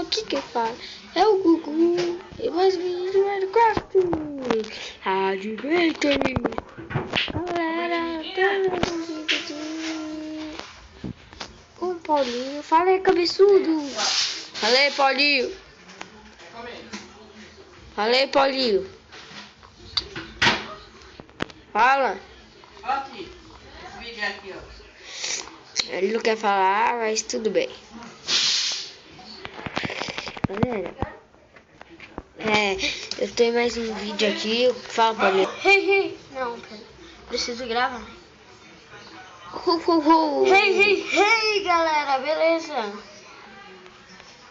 Aqui quem fala é o Gugu. E mais vídeos do Minecraft. Adventure. Galera, temos um vídeo com o Paulinho. Fala aí, cabeçudo. Fala aí, Paulinho. Fala aí, Paulinho. Fala. Olha aqui, esse vídeo aqui, ó. Ele não quer falar, mas tudo bem. Galera, eu tenho mais um vídeo aqui. Fala, Paulinho. Hey, não, pera. Preciso gravar. Hey, galera, beleza?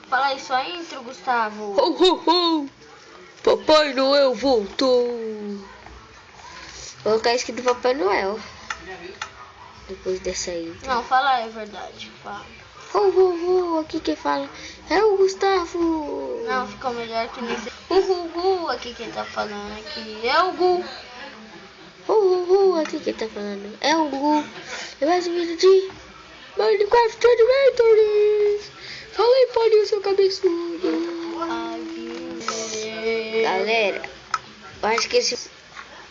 Fala aí sua intro, Gustavo. Papai Noel voltou. Vou colocar escrito Papai Noel. Depois dessa aí. Não, fala aí a verdade. Fala. Aqui quem fala é o Gustavo. Não, ficou melhor que nesse. Aqui quem tá falando aqui é o Gu. Aqui quem tá falando é o Gu. É mais um vídeo de Minecraft Adventures. Fala aí, Paulinho, seu cabeçudo. Galera, eu acho que esses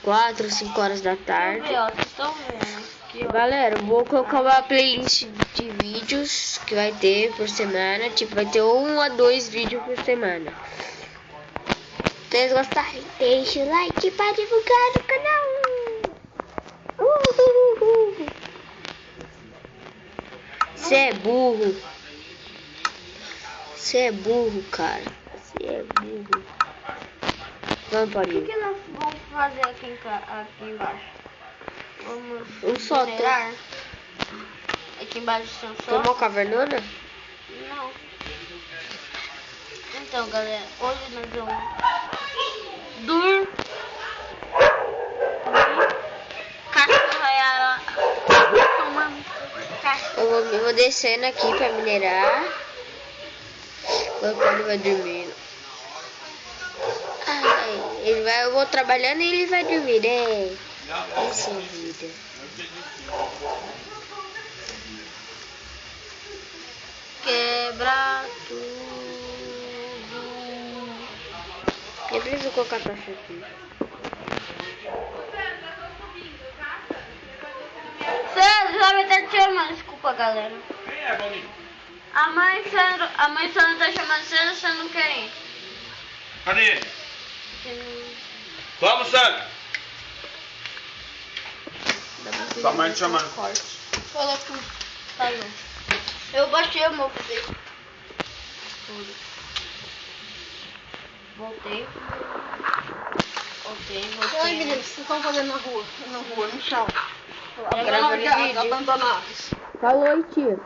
4 ou 5 horas da tarde. Ó, vocês estão vendo. Aqui, ó. Galera, eu vou colocar uma playlist de vídeos que vai ter por semana. Tipo, vai ter 1 a 2 vídeos por semana. Se vocês gostarem, deixa o like para divulgar o canal. Você é burro. Você é burro, cara. Você é burro. Vamos, O Paulinho. que nós vamos fazer aqui embaixo? Vamos Um só, minerar. Aqui embaixo tem um Tem só? uma cavernona? Não. Então, galera, hoje nós vamos cachorraiar tomando cachorro. Eu vou descendo aqui pra minerar. Quando ele vai dormindo. Eu vou trabalhando e ele vai dormir, né? Essa é a vida. Quebra tudo. Eu preciso colocar a tocha aqui. Sério, já vai estar te chamando. Desculpa, galera. Quem é, Boninho? A mãe só não tá chamando você não quer ir. Cadê ele? Vamos, Sandro. Sua mãe te chamando. Falou com... Falou. Eu baixei o meu PC. Voltei. Oi, meninos, o que vocês estão fazendo na rua? No chão. Gravando vídeo. Abandonados. Falou aí, tia.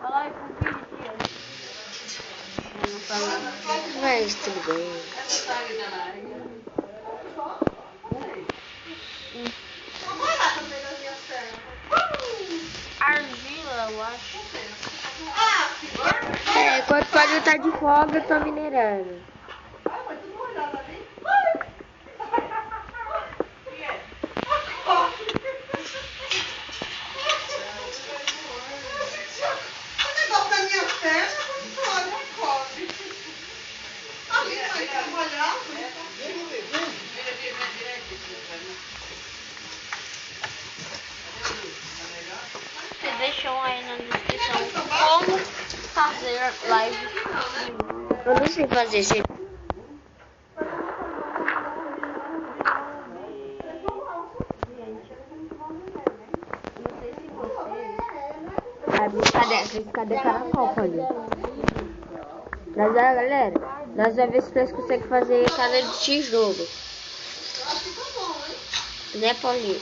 Fala aí com o vídeo, tia. Não falou. Mas tudo bem. Argila, eu acho. Quando o Paulinho tá de folga, eu tô minerando. Vocês deixam aí na descrição como fazer live. Eu não sei fazer esse. Cadê caracol, Paulinho? Mas galera, nós vamos ver se nós conseguimos fazer casa de tijolo. Né, Paulinho?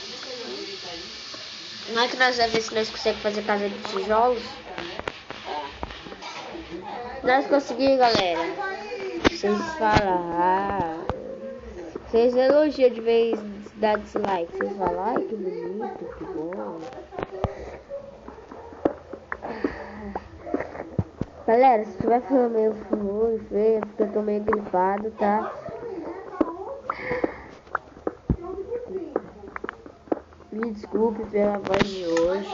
Não é que nós vamos ver se nós conseguimos fazer casa de tijolos? Nós conseguimos, galera. Vocês falam. Vocês elogiam de vez de dar dislike. Vocês falam, ai que bonito, que bom. Galera, se tiver falando meio ruim, feio, porque eu tô meio gripado, tá? Me desculpe pela voz de hoje.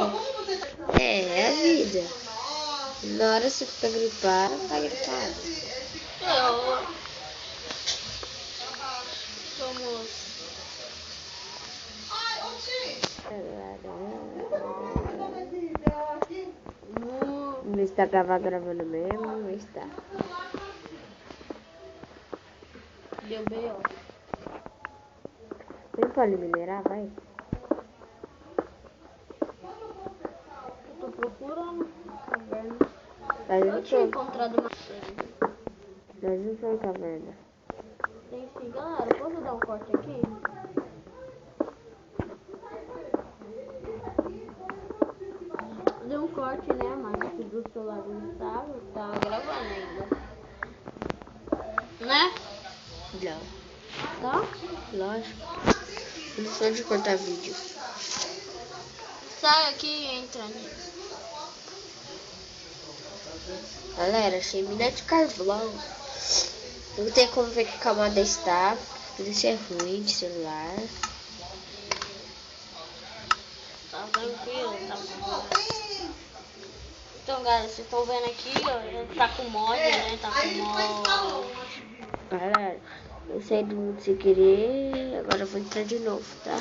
É a vida. Na hora você tá gripado, tá gripado. Eu... Somos... Não está gravando mesmo, não está. Deu bem, ó. Vem pra minerar, vai. Eu tô procurando. Caverna. Nós Eu não tinha somos, encontrado uma... nós não somos caverna. Tem sim, galera. Posso dar um corte aqui? Deu um corte, né? Mas aqui do celular não tá gravando ainda. Né? Não, Tá? lógico. Eu não sou de cortar vídeo. Sai aqui e entra nisso. Galera, achei mina de carvão. Não tem como ver que camada está. Por isso é ruim de celular. Tá tranquilo, tá bom. Então, galera, vocês estão vendo aqui, ó, ele tá com mod, né? Tá com mod. Galera, eu saí do mundo sem querer. Agora eu vou entrar de novo, tá?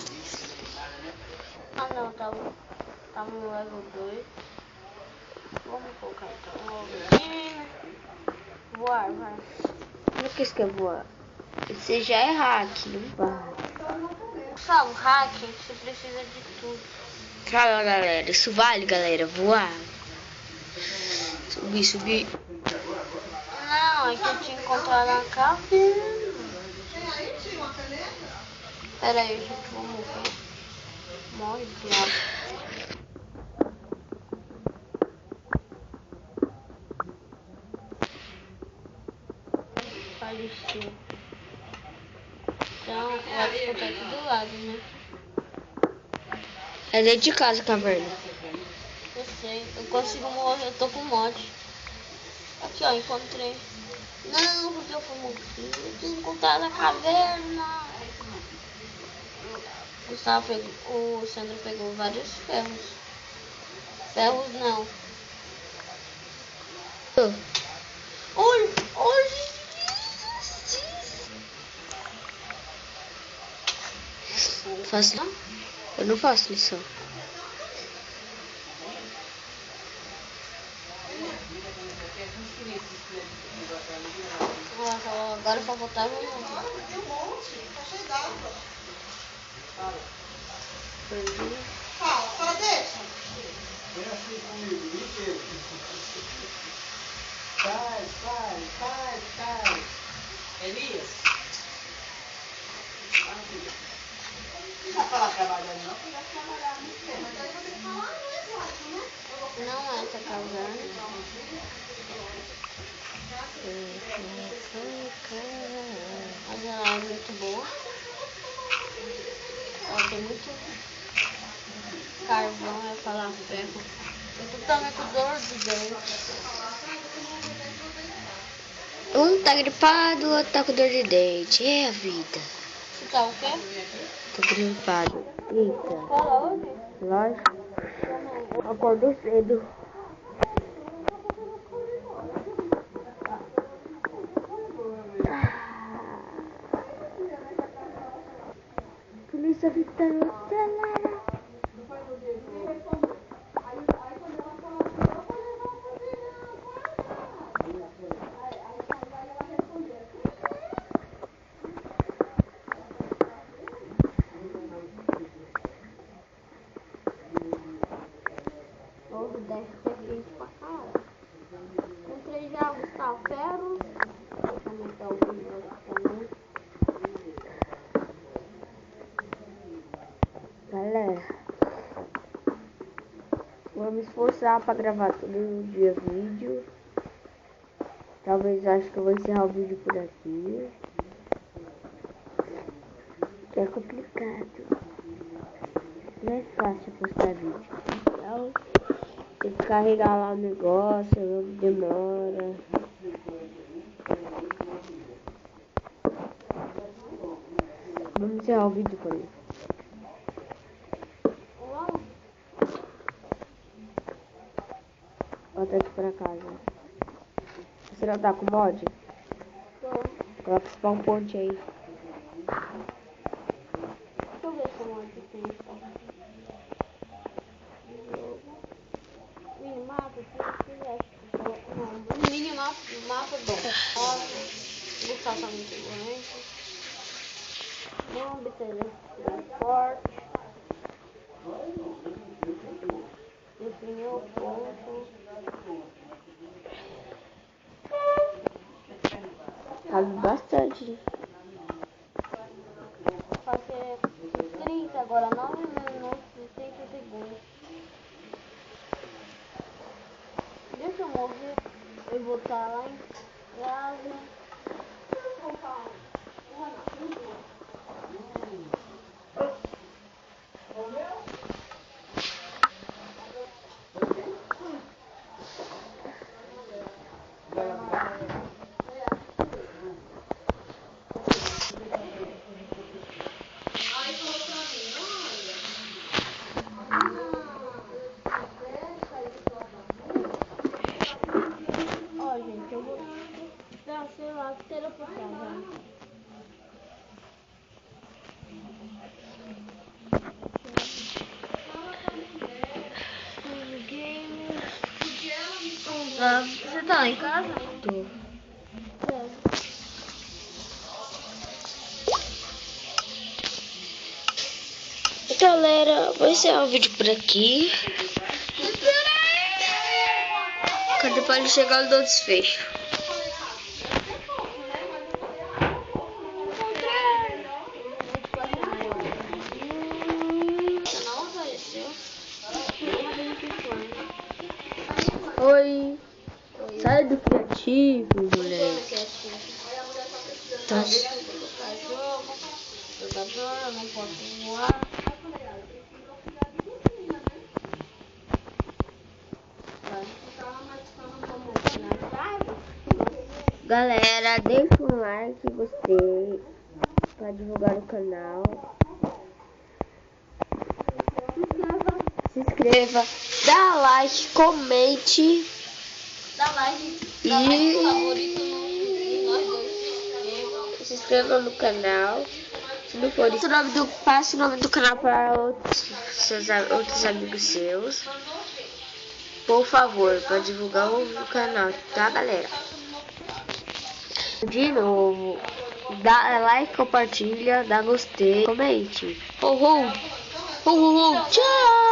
Ah, não, tá no level 2. Vamos colocar então um ovinho. Voar, vai. Não quis que eu voar. Você já é hack, não vai. Sabe, hacking, você precisa de tudo. Fala, galera. Isso vale, galera. Voar. Subir. Não, é que eu tinha encontrado a caverna. Pera aí, gente, vamos ver. Morre, diabo. Faleceu. Então, vai disputar aqui do lado, né? É dentro de casa a caverna. Eu sei, eu consigo morrer, eu tô com mod. Aqui, ó, encontrei. Não, porque eu fui morrer. Eu tinha encontrado a caverna. O Sandro pegou vários ferros. Ferros não. Olha, olha. Faço. Eu não faço lição. Agora pra voltar, vamos voltar. Fala, só deixa. Elias? Não dá pra ela trabalhar não, porque ela trabalhar muito tempo. Mas aí você tem que falar mesmo, acho, né? Não é essa caverna. Mas ela é muito boa. Ela tem muito carvão, eu ia falar ferro. Eu tô também com dor de dente. Um tá gripado, o outro tá com dor de dente. É a vida. Você tá o quê? Tô gripado. Eita. Fala hoje? Lógico. Acordou cedo. Polícia gritando, acelera. Hoje deve ser quente pra caralho. Encontrei já Gustavo Ferro. Vou comentar o vídeo aqui também. Galera, vou me esforçar pra gravar todo dia vídeo. Talvez acho que eu vou encerrar o vídeo por aqui. Que é complicado. Não é fácil postar vídeo. Então, tem que carregar lá o negócio, demora. Vamos encerrar o vídeo por aí. Volta aqui pra casa. Você não tá com mod? Coloca esse spawn point aí. Deixa eu ver se o mod tem. Minimapa, se quiser. Não, minimapa bom. Vou passar muito doente. Não obter forte. Definir o ponto. Cabe bastante. Fazer 30 agora, 9 minutos e 30 segundos. Deixa eu morrer. Eu vou estar lá em casa. Ó, gente, eu vou dar, sei lá, teleportar já. Você tá lá em casa? Tô. Galera, vou encerrar o vídeo por aqui. Cadê pra ele chegar no desfecho? Oi. Sai do criativo, moleque. Tá. Jogador, não posso voar. Galera, deixa um like, gostei, pra divulgar o canal. Se inscreva, dá like, comente. Dá like, E favorito em nós dois. se inscreva no canal. Se não for isso, passe o nome do canal para outros amigos seus. Por favor, para divulgar o canal, tá, galera? De novo, dá like, compartilha, dá gostei, comente. Tchau!